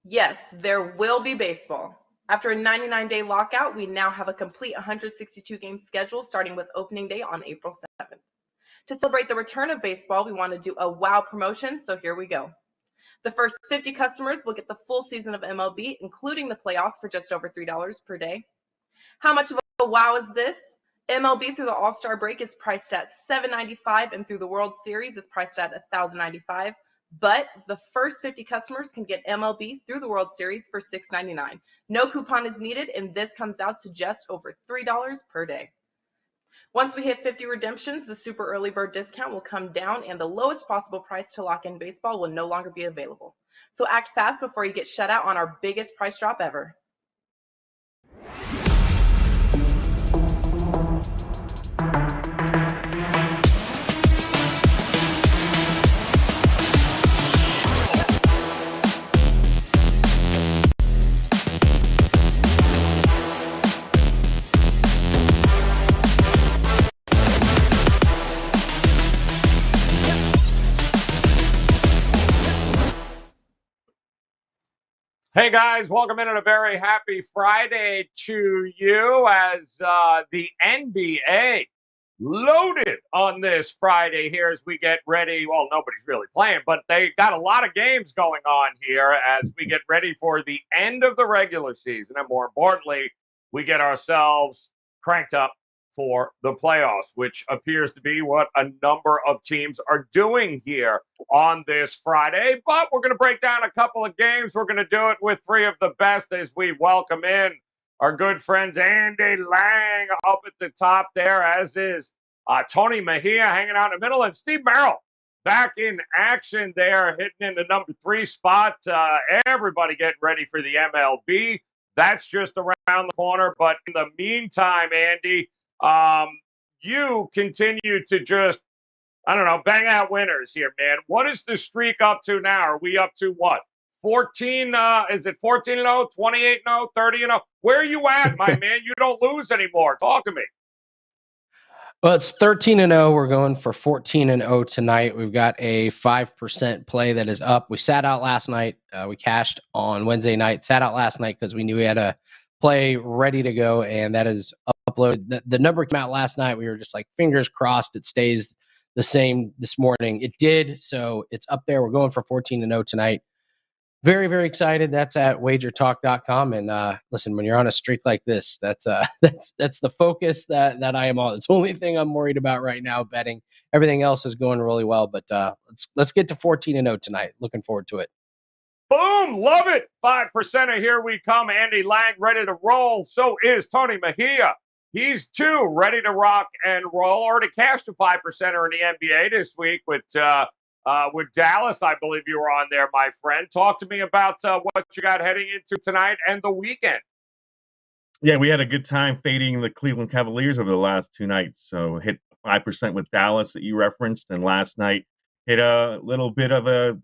Yes, there will be baseball. After a 99-day lockout, we now have a complete 162-game schedule starting with opening day on April 7th. To celebrate the return of baseball, we want to do a wow promotion, so here we go. The first 50 customers will get the full season of MLB, including the playoffs, for just over $3 per day. How much of a wow is this? MLB through the All-Star break is priced at $7.95, and through the World Series is priced at $1,095. But the first 50 customers can get MLB through the World Series for $6.99. No coupon is needed, and this comes out to just over $3 per day. Once we hit 50 redemptions, the super early bird discount will come down, and the lowest possible price to lock in baseball will no longer be available. So act fast before you get shut out on our biggest price drop ever. Hey guys, welcome in on a very happy Friday to you as the NBA loaded on this Friday here as we get ready. Well, nobody's really playing, but they got a lot of games going on here as we get ready for the end of the regular season. And more importantly, we get ourselves cranked up for the playoffs, which appears to be what a number of teams are doing here on this Friday. But we're going to break down a couple of games. We're going to do it with three of the best as we welcome in our good friends Andy Lang up at the top there, as is Tony Mejia hanging out in the middle, and Steve Merrill back in action there, hitting in the number 3 spot. Everybody getting ready for the MLB. That's just around the corner. But in the meantime, Andy, you continue to just, I don't know, bang out winners here, man. What is the streak up to now? Are we up to what? 14, is it 14-0, 28-0, 30-0? Where are you at, my man? You don't lose anymore. Talk to me. Well, it's 13-0. We're going for 14-0 tonight. We've got a 5% play that is up. We sat out last night. We cashed on Wednesday night. Sat out last night because we knew we had a play ready to go, and that is uploaded. The number came out last night. We were just like, fingers crossed it stays the same this morning. It did, so it's up there. We're going for 14-0 tonight. Very, very excited. That's at WagerTalk.com. And listen, when you're on a streak like this, that's the focus that I am on. It's the only thing I'm worried about right now, betting. Everything else is going really well. But let's get to 14-0 tonight. Looking forward to it. Boom, love it. 5%er, here we come. Andy Lang ready to roll. So is Tony Mejia. He's too ready to rock and roll. Already cashed a 5%er in the NBA this week with Dallas. I believe you were on there, my friend. Talk to me about what you got heading into tonight and the weekend. Yeah, we had a good time fading the Cleveland Cavaliers over the last 2 nights. So hit 5% with Dallas that you referenced, and last night hit a little bit of a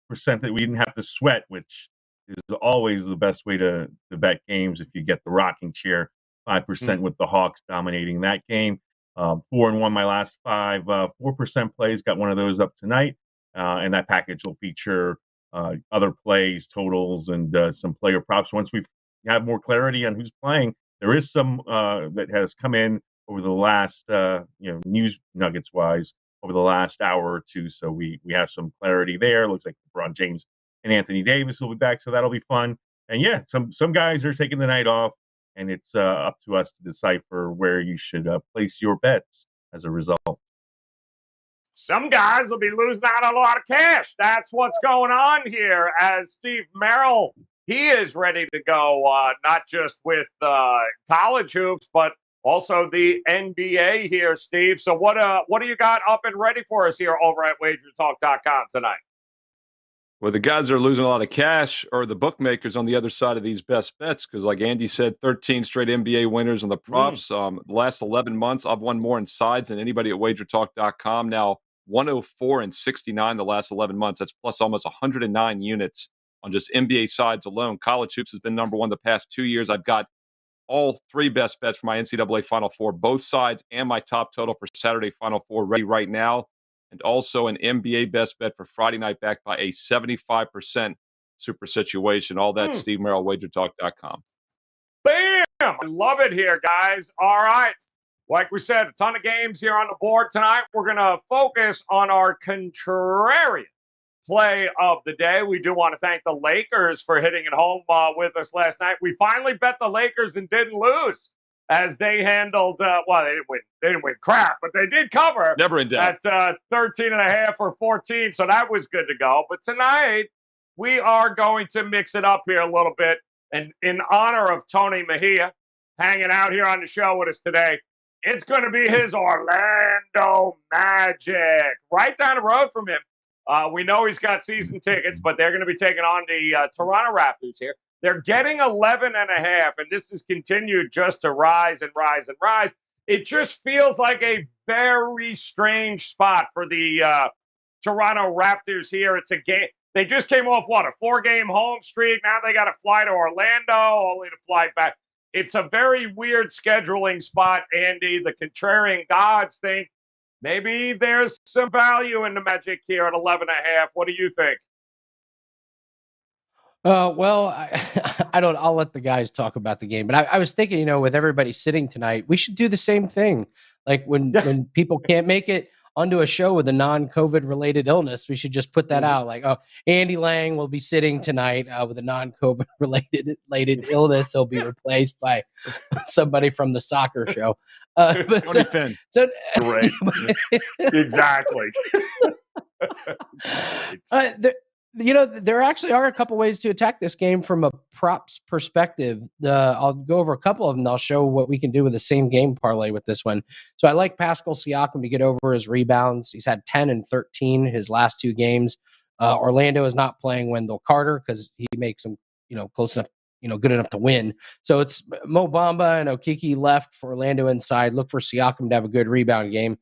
percent that we didn't have to sweat, which is always the best way to bet games if you get the rocking chair. 5% with the Hawks dominating that game. 4-1 my last 5. 4% plays, got one of those up tonight. And that package will feature other plays, totals, and some player props. Once we have more clarity on who's playing, there is some that has come in over the last, news nuggets wise, over the last hour or two. So we have some clarity there. Looks like LeBron James and Anthony Davis will be back, so that'll be fun. And yeah, some guys are taking the night off, and it's up to us to decipher where you should place your bets as a result. Some guys will be losing out on a lot of cash. That's what's going on here as Steve Merrill, he is ready to go, not just with college hoops, but also the NBA here, Steve. So what do you got up and ready for us here over at WagerTalk.com tonight? Well, the guys that are losing a lot of cash are the bookmakers on the other side of these best bets because, like Andy said, 13 straight NBA winners on the props. The last 11 months, I've won more in sides than anybody at WagerTalk.com. Now, 104-69 the last 11 months. That's plus almost 109 units on just NBA sides alone. College hoops has been number one the past 2 years. I've got all 3 best bets for my NCAA Final Four, both sides, and my top total for Saturday Final Four ready right now. And also an NBA best bet for Friday night backed by a 75% super situation, all that, Steve Merrill, WagerTalk.com. Bam! I love it here, guys. All right. Like we said, a ton of games here on the board tonight. We're going to focus on our contrarian play of the day. We do want to thank the Lakers for hitting it home with us last night. We finally bet the Lakers and didn't lose as they handled, well, they didn't win crap, but they did cover. Never in doubt. At 13.5 or 14, so that was good to go. But tonight, we are going to mix it up here a little bit. And in honor of Tony Mejia hanging out here on the show with us today, it's going to be his Orlando Magic right down the road from him. We know he's got season tickets, but they're going to be taking on the Toronto Raptors here. They're getting 11.5, and this has continued just to rise and rise and rise. It just feels like a very strange spot for the Toronto Raptors here. It's a game. They just came off, a 4-game home streak. Now they got to fly to Orlando, only to fly back. It's a very weird scheduling spot, Andy. The contrarian gods think maybe there's some value in the Magic here at 11.5. What do you think? Well, I don't. I'll let the guys talk about the game. But I was thinking, with everybody sitting tonight, we should do the same thing. Like when people can't make it onto a show with a non-COVID related illness, we should just put that out. Like, Andy Lang will be sitting tonight with a non-COVID related illness. He'll be replaced by somebody from the soccer show. Tony Finn. Great. Exactly. There actually are a couple ways to attack this game from a props perspective. I'll go over a couple of them. I'll show what we can do with the same game parlay with this one. So I like Pascal Siakam to get over his rebounds. He's had 10 and 13 his last 2 games. Orlando is not playing Wendell Carter because he makes them, close enough, good enough to win. So it's Mo Bamba and Okiki left for Orlando inside. Look for Siakam to have a good rebound game.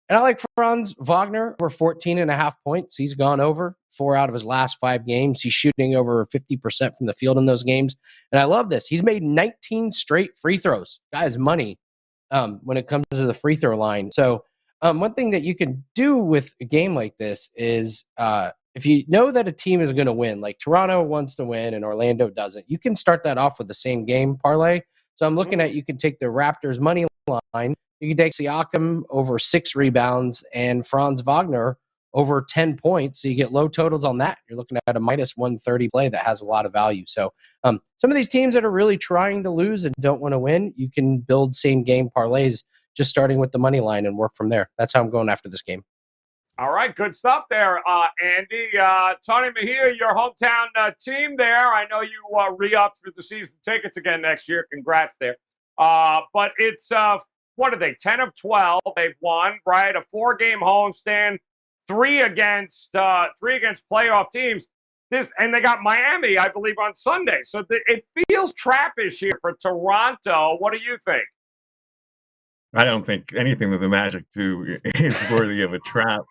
And I like Franz Wagner for 14.5 points. He's gone over 4 out of his last 5 games. He's shooting over 50% from the field in those games. And I love this. He's made 19 straight free throws. Guy's money when it comes to the free throw line. So one thing that you can do with a game like this is if you know that a team is going to win, like Toronto wants to win and Orlando doesn't, you can start that off with the same game parlay. So I'm looking at, you can take the Raptors money line. You can take Siakam over 6 rebounds and Franz Wagner over 10 points. So you get low totals on that. You're looking at a minus 130 play that has a lot of value. So some of these teams that are really trying to lose and don't want to win, you can build same game parlays just starting with the money line and work from there. That's how I'm going after this game. All right, good stuff there, Andy. Tony Mejia, your hometown team there. I know you re-upped for the season tickets again next year. Congrats there. But it's what are they? 10 of 12. They've won, right? A 4-game homestand, 3 against playoff teams. And they got Miami, I believe, on Sunday. So it feels trappish here for Toronto. What do you think? I don't think anything that the Magic do is worthy of a trap.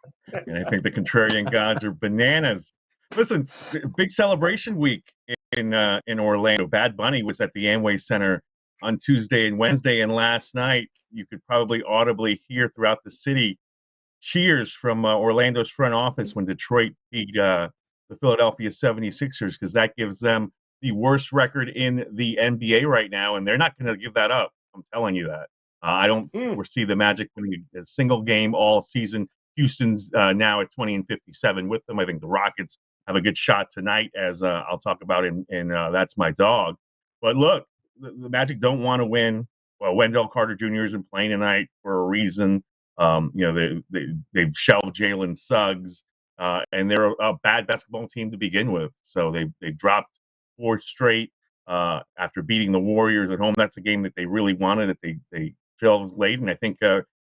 And I think the contrarian gods are bananas. Listen, big celebration week in Orlando. Bad Bunny was at the Amway Center on Tuesday and Wednesday, and last night you could probably audibly hear throughout the city cheers from Orlando's front office when Detroit beat the Philadelphia 76ers, because that gives them the worst record in the NBA right now, and they're not going to give that up. I'm telling you that. I don't foresee the Magic winning a single game all season. Houston's now at 20-57 with them. I think the Rockets have a good shot tonight, as I'll talk about in That's My Dog. But look, the Magic don't want to win. Well, Wendell Carter Jr. isn't playing tonight for a reason. They've shelved Jalen Suggs, and they're a bad basketball team to begin with. So they've dropped 4 straight after beating the Warriors at home. That's a game that they really wanted. That they shelved late, and I think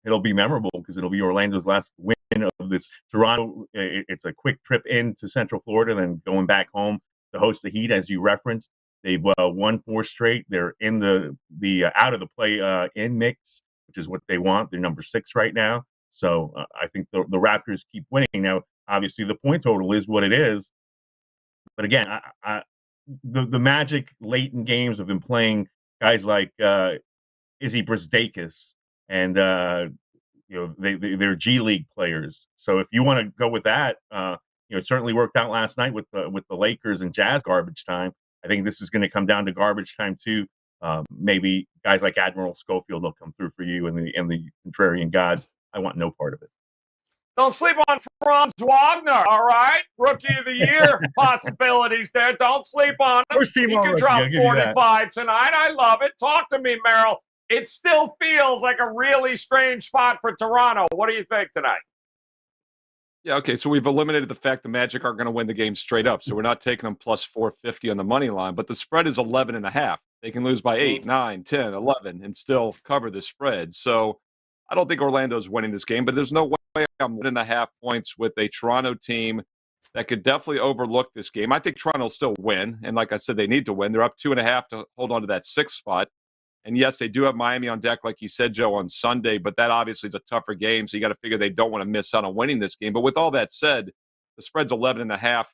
it'll be memorable because it'll be Orlando's last win of this. Toronto, it's a quick trip into Central Florida, then going back home to host the Heat, as you referenced. They've won 4 straight. They're in the out of the play-in mix, which is what they want. They're number 6 right now. So I think the Raptors keep winning. Now, obviously, the point total is what it is. But again, the Magic late in games have been playing guys like Izzy Brisdakis, and they're G League players. So if you want to go with that, it certainly worked out last night with the Lakers and Jazz garbage time. I think this is going to come down to garbage time too. Maybe guys like Admiral Schofield will come through for you and the contrarian gods. I want no part of it. Don't sleep on Franz Wagner, all right? Rookie of the Year possibilities there. Don't sleep on him. First team He all could rookie, drop I'll give you that. 45 tonight. I love it. Talk to me, Merrill. It still feels like a really strange spot for Toronto. What do you think tonight? Yeah, okay. So we've eliminated the fact the Magic aren't going to win the game straight up. So we're not taking them plus 450 on the money line, but the spread is 11.5. They can lose by 8, 9, 10, 11 and still cover the spread. So I don't think Orlando's winning this game, but there's no way I'm 1.5 points with a Toronto team that could definitely overlook this game. I think Toronto will still win. And like I said, they need to win. They're up 2.5 to hold on to that 6th spot. And yes, they do have Miami on deck, like you said, Joe, on Sunday, but that obviously is a tougher game. So you got to figure they don't want to miss out on winning this game. But with all that said, the spread's 11.5.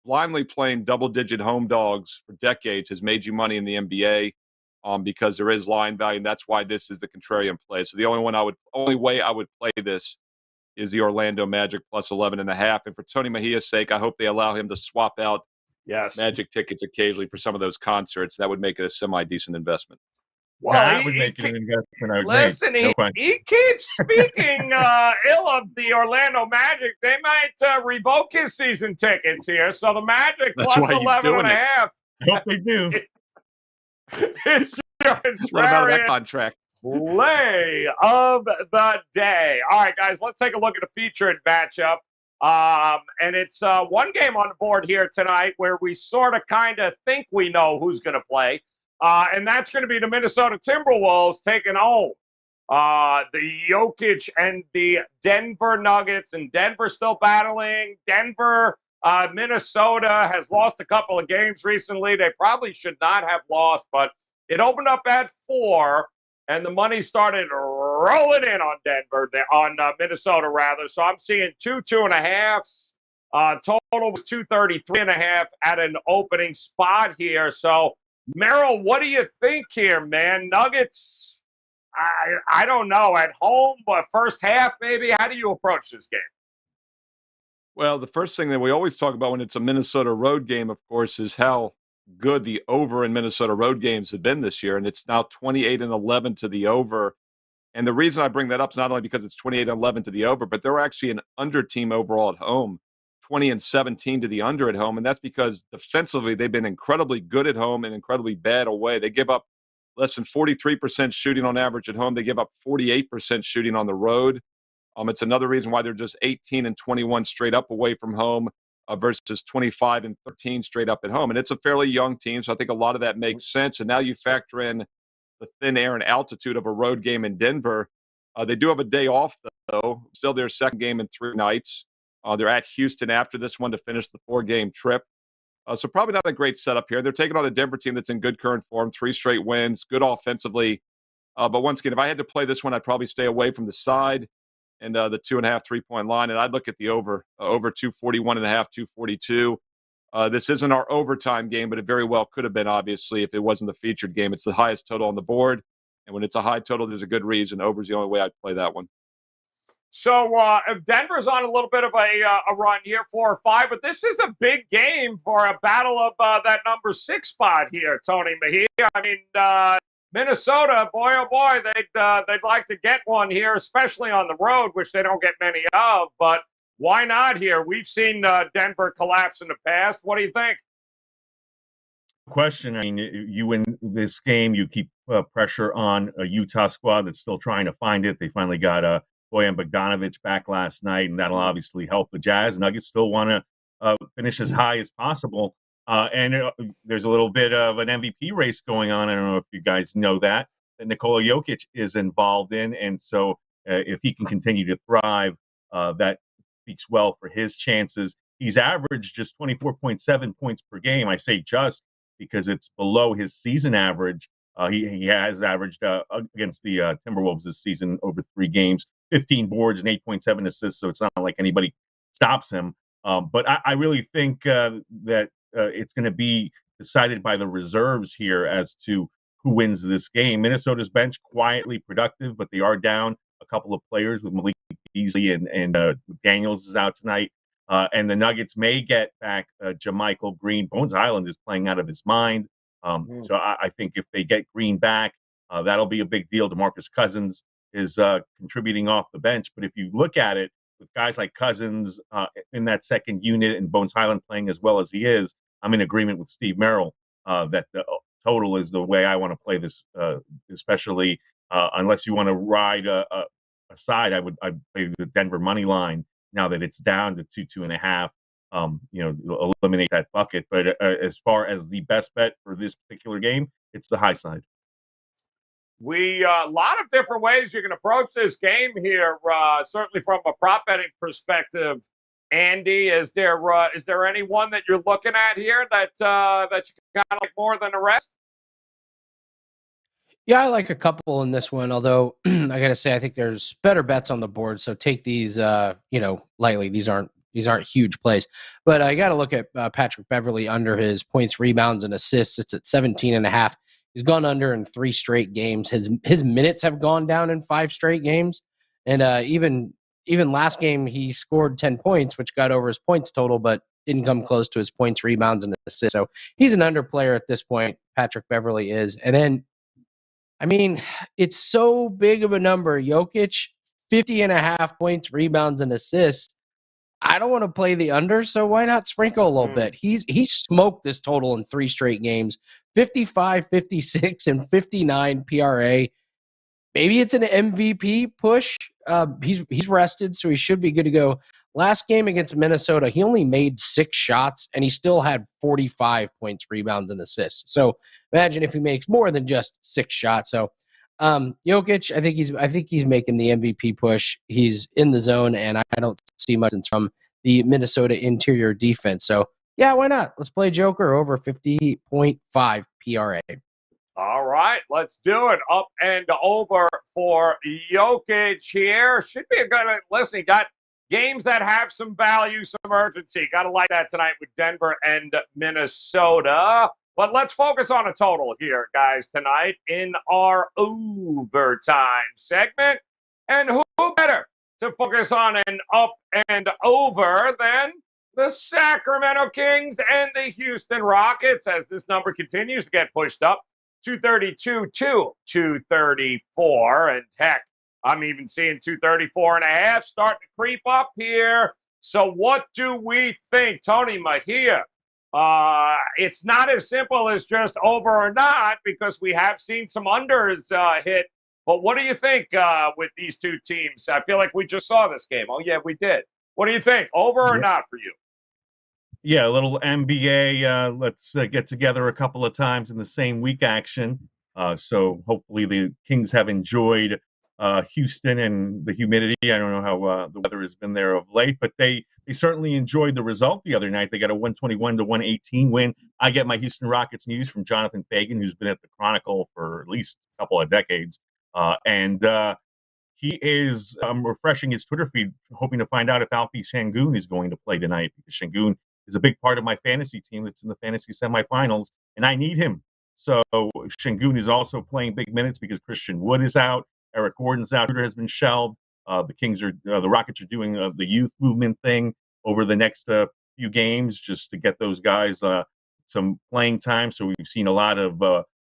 Blindly playing double-digit home dogs for decades has made you money in the NBA because there is line value. And that's why this is the contrarian play. So the only way I would play this is the Orlando Magic plus 11.5. And for Tony Mejia's sake, I hope they allow him to swap out Magic tickets occasionally for some of those concerts. That would make it a semi-decent investment. Well, that would make it an investment. Listen, he keeps speaking ill of the Orlando Magic. They might revoke his season tickets here. So the Magic That's plus why he's 11.5. I hope they do. It's your Let him out of that contract. play of the day. All right, guys, let's take a look at the featured matchup. And it's one game on the board here tonight where we sort of kind of think we know who's going to play. And that's going to be the Minnesota Timberwolves taking home the Jokic and the Denver Nuggets. And Denver still battling. Denver, Minnesota has lost a couple of games recently. They probably should not have lost, but it opened up at 4, and the money started rolling in on Denver, on Minnesota rather. So I'm seeing 2.5s. Total was 233.5 at an opening spot here. So Merrill, what do you think here, man? Nuggets, I don't know. At home, but first half maybe? How do you approach this game? Well, the first thing that we always talk about when it's a Minnesota road game, of course, is how good the over in Minnesota road games have been this year. And it's now 28-11 to the over. And the reason I bring that up is not only because it's 28-11 to the over, but they're actually an under team overall at home, 20-17 to the under at home. And that's because defensively, they've been incredibly good at home and incredibly bad away. They give up less than 43% shooting on average at home. They give up 48% shooting on the road. It's another reason why they're just 18-21 straight up away from home versus 25-13 straight up at home. And it's a fairly young team, so I think a lot of that makes sense. And now you factor in the thin air and altitude of a road game in Denver. They do have a day off, though. Still their second game in 3 nights. They're at Houston after this one to finish the 4-game trip. So probably not a great setup here. They're taking on a Denver team that's in good current form, 3 straight wins, good offensively. But once again, if I had to play this one, I'd probably stay away from the side and the 2.5 3-point line, and I'd look at the over 241.5, 242. This isn't our overtime game, but it very well could have been, obviously, if it wasn't the featured game. It's the highest total on the board, and when it's a high total, there's a good reason. Over's the only way I'd play that one. So if Denver's on a little bit of a run here, 4 or 5, but this is a big game for a battle of that number 6 spot here, Tony Mejia. I mean, Minnesota, boy, oh boy, they'd like to get one here, especially on the road, which they don't get many of. But why not here? We've seen Denver collapse in the past. What do you think? Question. I mean, you win this game, you keep pressure on a Utah squad that's still trying to find it. They finally got Bojan Bogdanovic back last night, and that'll obviously help the Jazz. Nuggets still want to finish as high as possible. And there's a little bit of an MVP race going on. I don't know if you guys know that Nikola Jokic is involved in. And so if he can continue to thrive, that speaks well for his chances. He's averaged just 24.7 points per game. I say just because it's below his season average. He has averaged against the Timberwolves this season over 3 games, 15 boards and 8.7 assists. So it's not like anybody stops him. But I really think that it's going to be decided by the reserves here as to who wins this game. Minnesota's bench quietly productive, but they are down a couple of players with Malik Beasley and Daniels is out tonight. And the Nuggets may get back Jermichael Green. Bones Highland is playing out of his mind. So I think if they get Green back, that'll be a big deal. DeMarcus Cousins is contributing off the bench. But if you look at it, with guys like Cousins in that second unit and Bones Highland playing as well as he is, I'm in agreement with Steve Merrill that the total is the way I want to play this, especially unless you want to ride a side. I'd play the Denver money line now that it's down to 2.5. Eliminate that bucket. But as far as the best bet for this particular game, it's the high side. We a lot of different ways you can approach this game here. Certainly from a prop betting perspective, Andy, is there anyone that you're looking at here that you kind of like more than the rest? Yeah, I like a couple in this one, although I gotta say I think there's better bets on the board. So take these, lightly. These aren't huge plays, but I got to look at Patrick Beverley under his points, rebounds, and assists. It's at 17.5. He's gone under in 3 straight games. His minutes have gone down in 5 straight games, and even last game he scored 10 points, which got over his points total, but didn't come close to his points, rebounds, and assists. So he's an under player at this point. Patrick Beverley is, and then I mean it's so big of a number. Jokic 50.5 points, rebounds, and assists. I don't want to play the under, so why not sprinkle a little bit? He's smoked this total in 3 straight games, 55, 56, and 59 PRA. Maybe it's an MVP push. He's rested, so he should be good to go. Last game against Minnesota, he only made 6 shots, and he still had 45 points, rebounds, and assists. So imagine if he makes more than just 6 shots. So Jokic, I think he's making the MVP push. He's in the zone, and I don't see much from the Minnesota interior defense. So yeah, why not? Let's play Joker over 50.5 PRA. All right, let's do it. Up and over for Jokic here. Should be a good listen. You got games that have some value, some urgency. Got to like that tonight with Denver and Minnesota. But let's focus on a total here, guys, tonight in our overtime segment. And who better to focus on an up and over than the Sacramento Kings and the Houston Rockets as this number continues to get pushed up, 232 to 234. And heck, I'm even seeing 234.5 starting to creep up here. So what do we think, Tony Mahia? It's not as simple as just over or not because we have seen some unders hit. But what do you think with these two teams? I feel like we just saw this game. Oh, yeah, we did. What do you think? Over or not for you? Yeah, a little NBA. Let's get together a couple of times in the same week action. So hopefully the Kings have enjoyed Houston and the humidity. I don't know how the weather has been there of late, but they certainly enjoyed the result the other night. They got a 121 to 118 win. I get my Houston Rockets news from Jonathan Fagan, who's been at the Chronicle for at least a couple of decades. And he is refreshing his Twitter feed, hoping to find out if Alfie Şengün is going to play tonight, because Şengün is a big part of my fantasy team that's in the fantasy semifinals, and I need him. So Şengün is also playing big minutes because Christian Wood is out. Eric Gordon's out. Twitter has been shelved. The Rockets are doing the youth movement thing over the next few games just to get those guys some playing time. So we've seen a lot of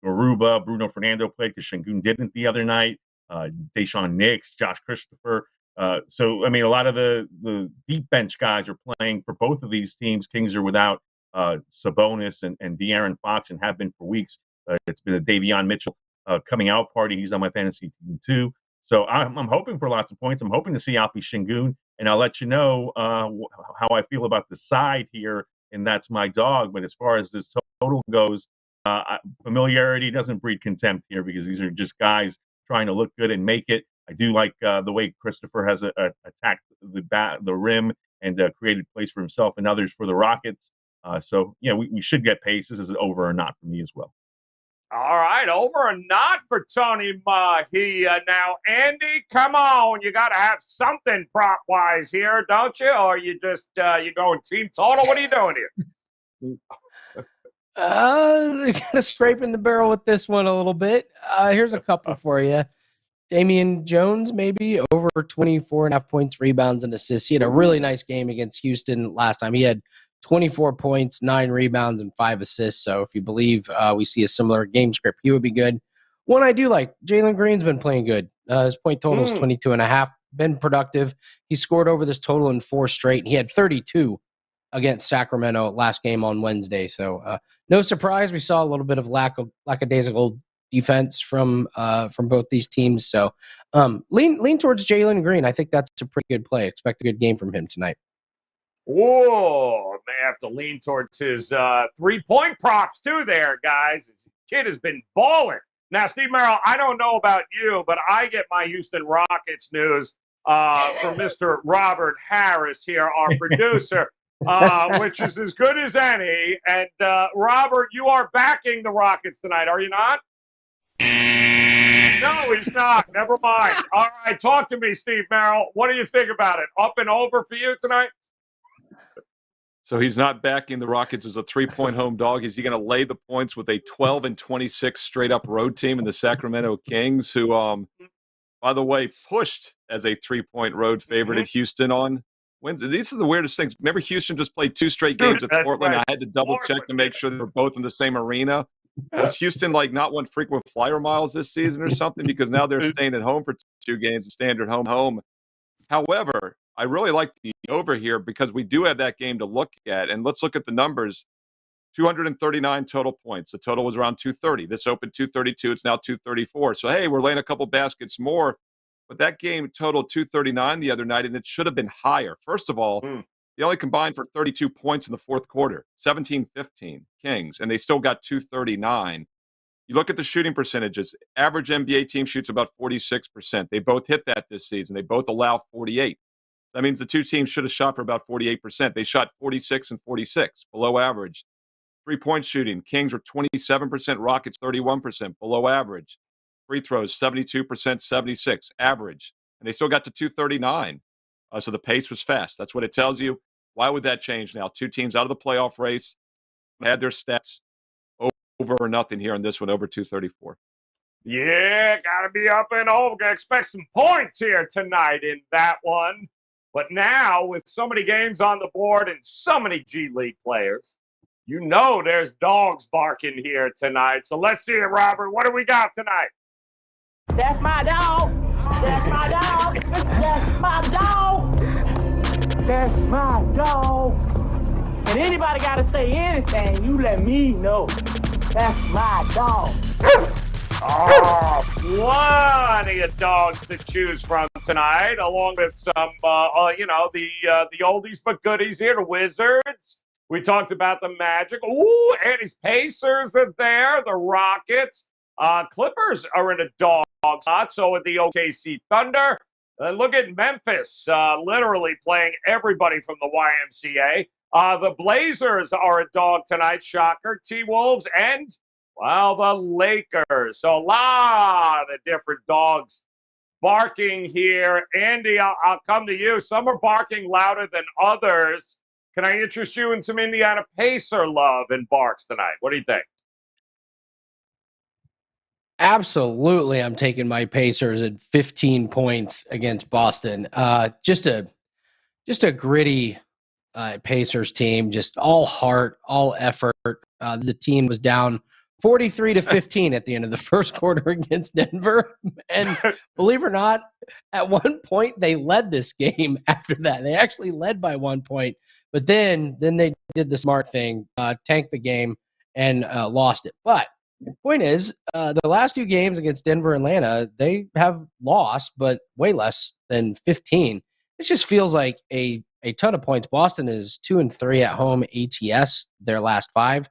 Maruba, Bruno Fernando played because Şengün didn't the other night. Deshaun Nix, Josh Christopher. So I mean, a lot of the deep bench guys are playing for both of these teams. Kings are without Sabonis and De'Aaron Fox and have been for weeks. It's been a Davion Mitchell coming out party. He's on my fantasy team too. So I'm hoping for lots of points. I'm hoping to see Alfie Şengün, and I'll let you know how I feel about the side here, and that's my dog. But as far as this total goes, familiarity doesn't breed contempt here because these are just guys trying to look good and make it. I do like the way Christopher has attacked the rim and created plays for himself and others for the Rockets. So yeah, we should get pace. This is an over or not for me as well. All right, over or not for Tony Mahia. Now, Andy, come on. You got to have something prop-wise here, don't you? Or you just you going team total? What are you doing here? Kind of scraping the barrel with this one a little bit. Here's a couple for you. Damian Jones, maybe over 24.5 points, rebounds, and assists. He had a really nice game against Houston last time. He had 24 points, 9 rebounds, and 5 assists. So if you believe we see a similar game script, he would be good. One I do like, Jalen Green's been playing good. His point total is 22.5. Been productive. He scored over this total in 4 straight. And he had 32 against Sacramento last game on Wednesday. So no surprise, we saw a little bit of lackadaisical defense from both these teams. So lean towards Jalen Green. I think that's a pretty good play. Expect a good game from him tonight. Whoa, may have to lean towards his 3-point props too there, guys. This kid has been balling. Now, Steve Merrill, I don't know about you, but I get my Houston Rockets news from Mr. Robert Harris here, our producer, which is as good as any. And, Robert, you are backing the Rockets tonight, are you not? No, he's not. Never mind. All right, talk to me, Steve Merrill. What do you think about it? Up and over for you tonight? So he's not backing the Rockets as a 3-point home dog. Is he going to lay the points with a 12-26 straight-up road team in the Sacramento Kings, who, by the way, pushed as a 3-point road favorite at Houston on Wednesday? These are the weirdest things. Remember, Houston just played 2 straight games at Portland. Right. I had to double-check to make sure they were both in the same arena. Was Houston not one frequent flyer miles this season or something? Because now they're staying at home for 2 games, standard home. However, I really like the over here because we do have that game to look at. And let's look at the numbers. 239 total points. The total was around 230. This opened 232. It's now 234. So, hey, we're laying a couple baskets more. But that game totaled 239 the other night, and it should have been higher. First of all, they only combined for 32 points in the fourth quarter, 17-15 Kings, and they still got 239. You look at the shooting percentages. Average NBA team shoots about 46%. They both hit that this season. They both allow 48. That means the two teams should have shot for about 48%. They shot 46 and 46, below average. 3-point shooting, Kings were 27%, Rockets 31%, below average. Free throws, 72%, 76, average. And they still got to 239. So the pace was fast. That's what it tells you. Why would that change now? 2 teams out of the playoff race had their stats over or nothing here on this one, over 234. Yeah, got to be up and over. Got to expect some points here tonight in that one. But now, with so many games on the board and so many G League players, you know there's dogs barking here tonight. So let's see it, Robert. What do we got tonight? That's my dog. That's my dog. That's my dog. That's my dog. And anybody got to say anything, you let me know. That's my dog. Oh, plenty of dogs to choose from tonight, along with some, the oldies but goodies here, the Wizards. We talked about the Magic. Ooh, and his Pacers are there, the Rockets. Clippers are in a dog spot, so are the OKC Thunder. Look at Memphis, literally playing everybody from the YMCA. The Blazers are a dog tonight, shocker. T-Wolves and, well, the Lakers. So a lot of different dogs barking here. Andy, I'll come to you. Some are barking louder than others. Can I interest you in some Indiana Pacer love and barks tonight? What do you think? Absolutely, I'm taking my Pacers at 15 points against Boston. Just a gritty Pacers team, just all heart, all effort. The team was down 43-15 at the end of the first quarter against Denver, and believe it or not, at one point they led this game. After that, they actually led by 1 point, but then they did the smart thing, tanked the game and lost it. But the point is, the last 2 games against Denver and Atlanta, they have lost, but way less than 15. It just feels like a ton of points. Boston is 2-3 at home ATS their last 5.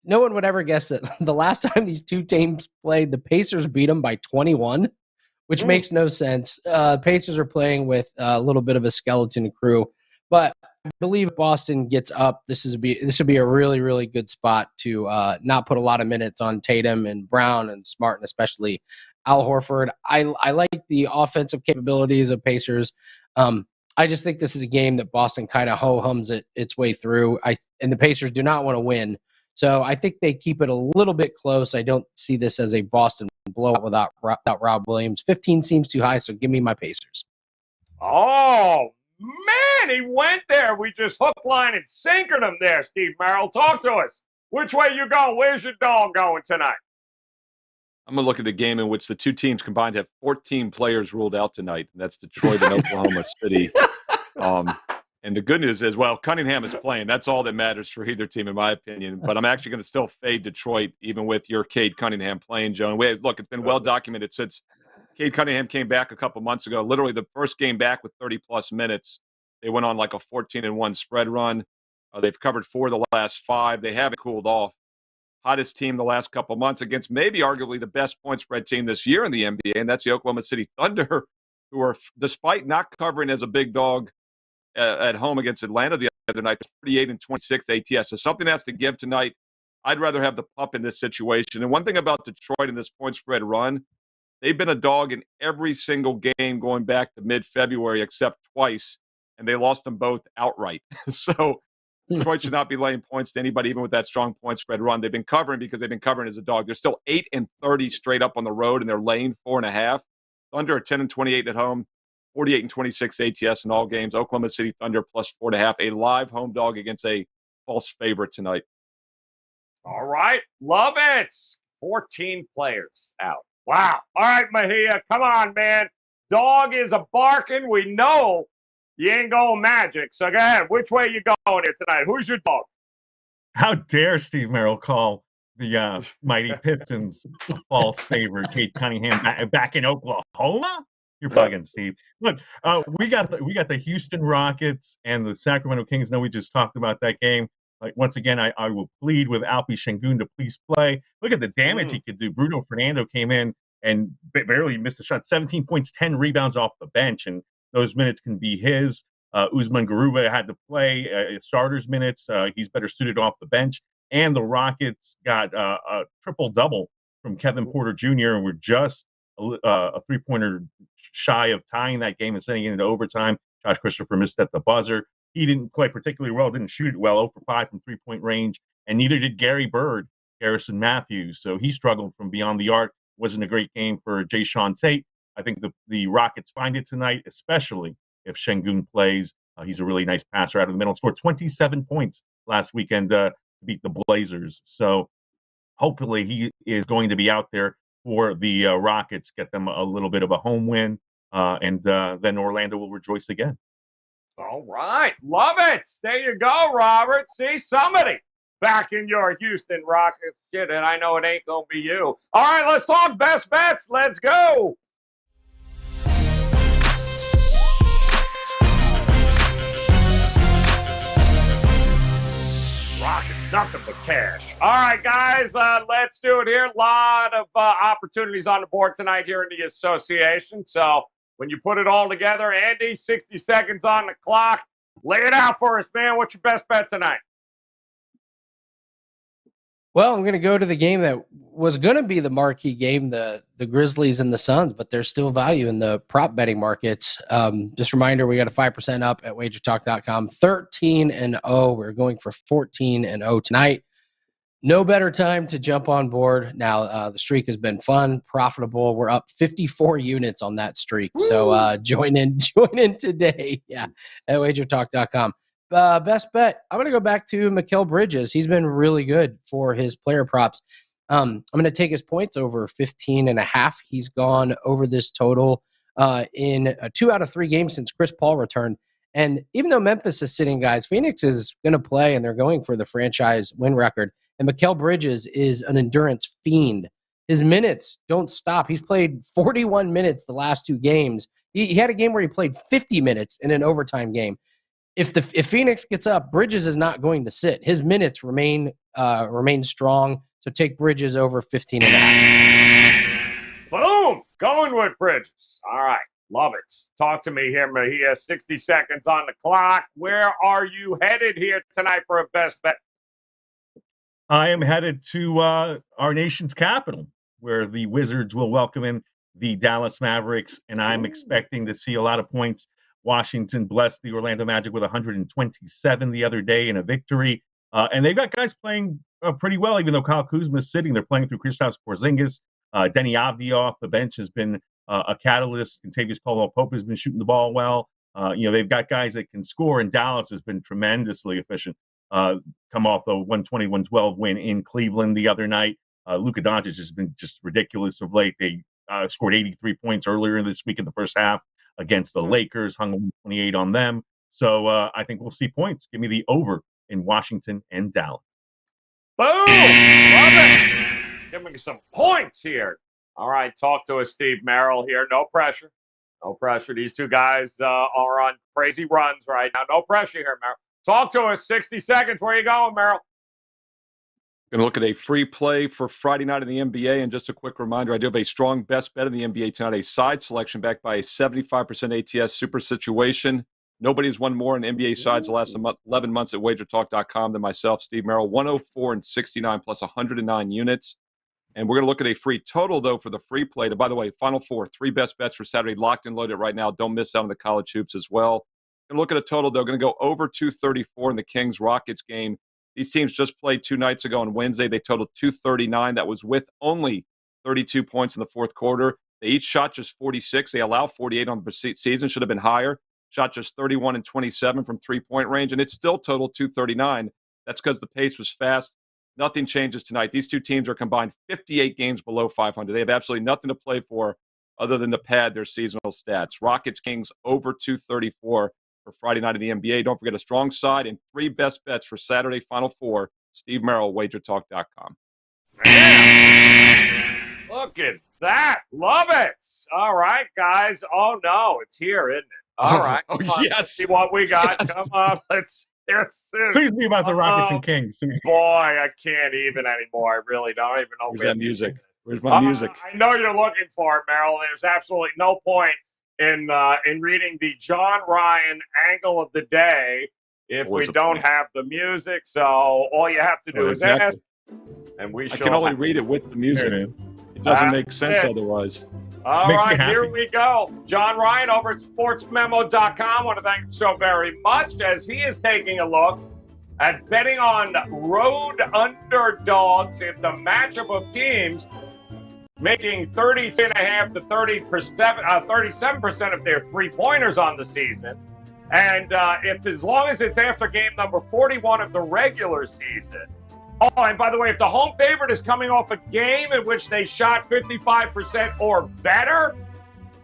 No one would ever guess that the last time these 2 teams played, the Pacers beat them by 21, which makes no sense. Pacers are playing with a little bit of a skeleton crew, but I believe Boston gets up. This would be a really, really good spot to not put a lot of minutes on Tatum and Brown and Smart, and especially Al Horford. I like the offensive capabilities of Pacers. I just think this is a game that Boston kind of ho-hums its way through. And the Pacers do not want to win So I think they keep it a little bit close. I don't see this as a Boston blowout without Rob Williams. 15 seems too high, so give me my Pacers. Oh, man, he went there. We just hook, line, and sinkered him there, Steve Merrill. Talk to us. Which way you going? Where's your dog going tonight? I'm going to look at a game in which the two teams combined have 14 players ruled out tonight. And that's Detroit and Oklahoma City. And the good news is, well, Cunningham is playing. That's all that matters for either team, in my opinion. But I'm actually going to still fade Detroit, even with your Cade Cunningham playing, Joe. And look, it's been well documented since Cade Cunningham came back a couple months ago. Literally the first game back with 30-plus minutes, they went on like a 14-1 spread run. They've covered 4 of the last 5. They haven't cooled off. Hottest team the last couple months against maybe arguably the best point spread team this year in the NBA, and that's the Oklahoma City Thunder, who are, despite not covering as a big dog at home against Atlanta the other night, 38-26 ATS. So something has to give tonight. I'd rather have the pup in this situation. And one thing about Detroit in this point spread run, they've been a dog in every single game going back to mid-February except twice, and they lost them both outright. So Detroit should not be laying points to anybody, even with that strong point spread run. They've been covering because they've been covering as a dog. They're still 8-30 straight up on the road, and they're laying 4.5. Thunder 10-28 at home, 48-26 ATS in all games. Oklahoma City Thunder plus 4.5. A live home dog against a false favorite tonight. All right. Love it. 14 players out. Wow. All right, Mejia. Come on, man. Dog is a barking. We know you ain't going Magic. So go ahead. Which way you going here tonight? Who's your dog? How dare Steve Merrill call the mighty Pistons a false favorite? Cade Cunningham back in Oklahoma? You're bugging, Steve. Look, we got the Houston Rockets and the Sacramento Kings. No, we just talked about that game. Like, once again, I will plead with Alpi Şengün to please play. Look at the damage he could do. Bruno Fernando came in and barely missed a shot. 17 points, 10 rebounds off the bench, and those minutes can be his. Usman Garuba had to play starters minutes. He's better suited off the bench. And the Rockets got a triple-double from Kevin Porter Jr., and we're just a three-pointer shy of tying that game and sending it into overtime. Josh Christopher missed at the buzzer. He didn't play particularly well, didn't shoot it well, 0 for 5 from three-point range, and neither did Gary Bird, Harrison Matthews. So he struggled from beyond the arc. Wasn't a great game for Jayshawn Tate. I think the Rockets find it tonight, especially if Şengün plays. He's a really nice passer out of the middle. Scored 27 points last weekend to beat the Blazers. So hopefully he is going to be out there for the Rockets, get them a little bit of a home win, and then Orlando will rejoice again. All right. Love it. There you go, Robert. See, somebody back in your Houston Rockets shit, and I know it ain't going to be you. All right, let's talk best bets. Let's go. Rockets, nothing but cash. All right, guys, let's do it here. A lot of opportunities on the board tonight here in the association. So when you put it all together, Andy, 60 seconds on the clock. Lay it out for us, man. What's your best bet tonight? Well, I'm going to go to the game that was going to be the marquee game, the Grizzlies and the Suns, but there's still value in the prop betting markets. Just a reminder, we got a 5% up at WagerTalk.com, 13-0. We're going for 14-0 tonight. No better time to jump on board. Now, the streak has been fun, profitable. We're up 54 units on that streak. Woo! So join in today. Yeah, at WagerTalk.com. Best bet, I'm going to go back to Mikal Bridges. He's been really good for his player props. I'm going to take his points over 15.5. He's gone over this total in 2 out of 3 games since Chris Paul returned. And even though Memphis is sitting, guys, Phoenix is going to play, and they're going for the franchise win record. And Mikal Bridges is an endurance fiend. His minutes don't stop. He's played 41 minutes the last 2 games. He had a game where he played 50 minutes in an overtime game. If Phoenix gets up, Bridges is not going to sit. His minutes remain strong. So take Bridges over 15.5. Boom! Going with Bridges. All right. Love it. Talk to me here, Mejia. 60 seconds on the clock. Where are you headed here tonight for a best bet? I am headed to our nation's capital, where the Wizards will welcome in the Dallas Mavericks, and I'm expecting to see a lot of points. Washington blessed the Orlando Magic with 127 the other day in a victory. And they've got guys playing pretty well, even though Kyle Kuzma is sitting. They're playing through Kristaps Porzingis. Denny Avdija off the bench has been a catalyst. Contavious Caldwell-Pope has been shooting the ball well. They've got guys that can score, and Dallas has been tremendously efficient. Come off the 120-112 win in Cleveland the other night. Luka Doncic has been just ridiculous of late. They scored 83 points earlier this week in the first half against the Lakers, hung 128 on them. So I think we'll see points. Give me the over in Washington and Dallas. Boom! Love it. Give me some points here. All right, talk to us, Steve Merrill here. No pressure. No pressure. These two guys are on crazy runs right now. No pressure here, Merrill. Talk to us. 60 seconds. Where you going, Merrill? Going to look at a free play for Friday night in the NBA. And just a quick reminder, I do have a strong best bet in the NBA tonight, a side selection backed by a 75% ATS super situation. Nobody's won more in NBA sides the last 11 months at WagerTalk.com than myself, Steve Merrill. 104-69 plus 109 units. And we're going to look at a free total, though, for the free play. By the way, Final Four, 3 best bets for Saturday, locked and loaded right now. Don't miss out on the college hoops as well. Going to look at a total, though. Going to go over 234 in the Kings-Rockets game. These teams just played 2 nights ago on Wednesday. They totaled 239. That was with only 32 points in the fourth quarter. They each shot just 46. They allowed 48 on the season. Should have been higher. Shot just 31 and 27 from three-point range, and it still totaled 239. That's because the pace was fast. Nothing changes tonight. These two teams are combined 58 games below 500. They have absolutely nothing to play for other than to pad their seasonal stats. Rockets Kings over 234 for Friday night in the NBA. Don't forget a strong side and 3 best bets for Saturday Final Four. Steve Merrill, WagerTalk.com. Man, look at that. Love it. All right, guys. Oh, no, it's here, isn't it? All right. Oh, yes. yes. See what we got. Yes. Come on. Let's Please be about the Rockets and Kings. Boy, I can't even anymore. I really don't even know. Where's that music? Where's my music? I know you're looking for it, Merrill. There's absolutely no point in reading the John Ryan angle of the day if we don't have the music. So all you have to do is ask, and we I can only read it with the music. It doesn't make sense otherwise. All right, here we go. John Ryan over at sportsmemo.com. I want to thank him so very much as he is taking a look at betting on road underdogs if the matchup of teams making 33.5 to 37% of their three-pointers on the season. And if as long as it's after game number 41 of the regular season. Oh, and by the way, if the home favorite is coming off a game in which they shot 55% or better,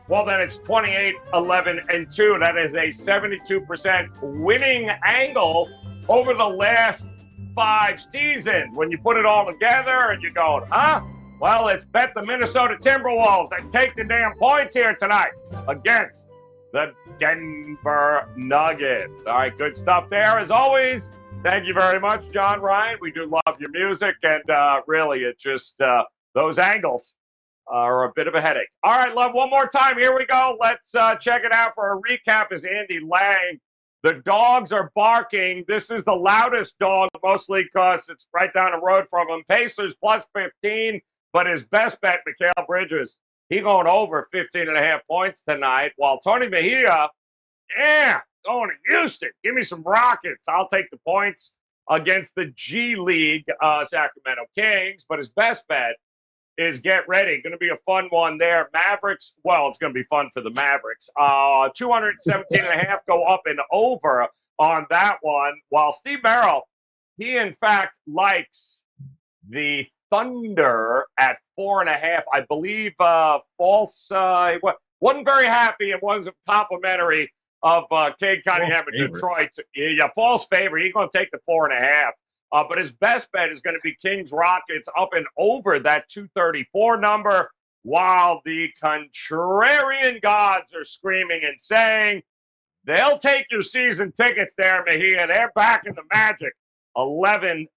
well, then it's 28, 11, and 2. That is a 72% winning angle over the last 5 seasons. When you put it all together and you're going, huh? Well, let's bet the Minnesota Timberwolves and take the damn points here tonight against the Denver Nuggets. All right, good stuff there as always. Thank you very much, John Ryan. We do love your music, and really, it just those angles are a bit of a headache. All right, love, one more time. Here we go. Let's check it out for a recap. Is Andy Lang. The dogs are barking. This is the loudest dog, mostly because it's right down the road from him. Pacers plus 15, but his best bet, Mikal Bridges, he going over 15.5 points tonight, while Tony Mejia, going to Houston. Give me some Rockets. I'll take the points against the G League Sacramento Kings. But his best bet is get ready. Going to be a fun one there. Mavericks. Well, it's going to be fun for the Mavericks. 217.5 go up and over on that one. While Steve Merrill, he in fact likes the Thunder at 4.5. I believe false. Wasn't very happy and wasn't complimentary of Cade Cunningham in Detroit. Yeah, false favor. He's going to take the 4.5. But his best bet is going to be Kings Rockets up and over that 234 number, while the contrarian gods are screaming and saying they'll take your season tickets there, Mejia. They're back in the Magic, 11.5.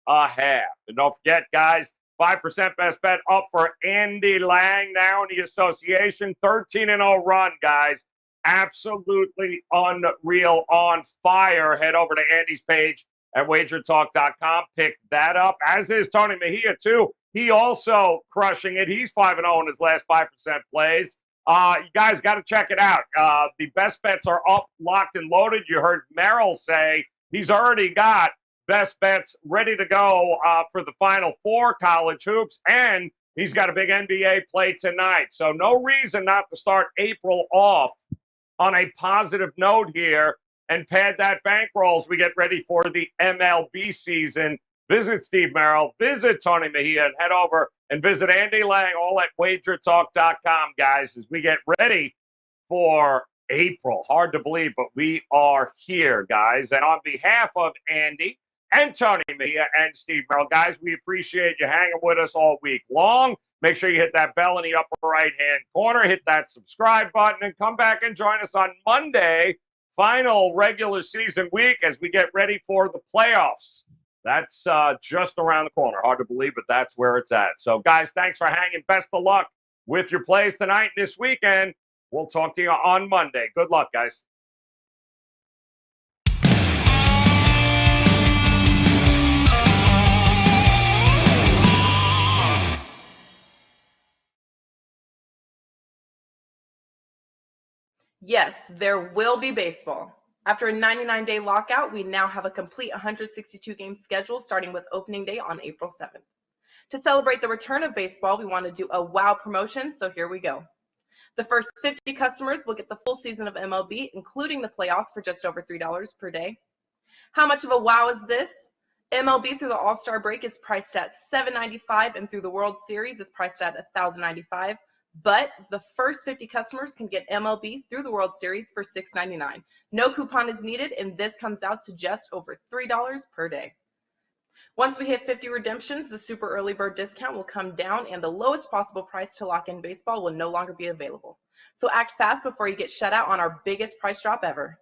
And don't forget, guys, 5% best bet up for Andy Lang now in the association. 13-0 run, guys. Absolutely unreal, on fire. Head over to Andy's page at WagerTalk.com. Pick that up, as is Tony Mejia, too. He also crushing it. He's 5-0 in his last 5% plays. You guys got to check it out. The best bets are up, locked, and loaded. You heard Merrill say he's already got best bets ready to go for the Final Four college hoops, and he's got a big NBA play tonight. So no reason not to start April off on a positive note here and pad that bankroll as we get ready for the MLB season. Visit Steve Merrill, visit Tony Mejia, and head over and visit Andy Lang, all at WagerTalk.com, guys, as we get ready for April. Hard to believe, but we are here, guys. And on behalf of Andy and Tony Mejia and Steve Merrill, guys, we appreciate you hanging with us all week long. Make sure you hit that bell in the upper right-hand corner, hit that subscribe button, and come back and join us on Monday, final regular season week, as we get ready for the playoffs. That's just around the corner. Hard to believe, but that's where it's at. So, guys, thanks for hanging. Best of luck with your plays tonight and this weekend. We'll talk to you on Monday. Good luck, guys. Yes, there will be baseball. After a 99-day lockout, we now have a complete 162-game schedule starting with opening day on April 7th. To celebrate the return of baseball, we want to do a wow promotion, so here we go. The first 50 customers will get the full season of MLB, including the playoffs, for just over $3 per day. How much of a wow is this? MLB through the All-Star break is priced at $7.95, and through the World Series is priced at $1,095. But the first 50 customers can get MLB through the World Series for $6.99. No coupon is needed, and this comes out to just over $3 per day. Once we hit 50 redemptions, the super early bird discount will come down, and the lowest possible price to lock in baseball will no longer be available. So act fast before you get shut out on our biggest price drop ever.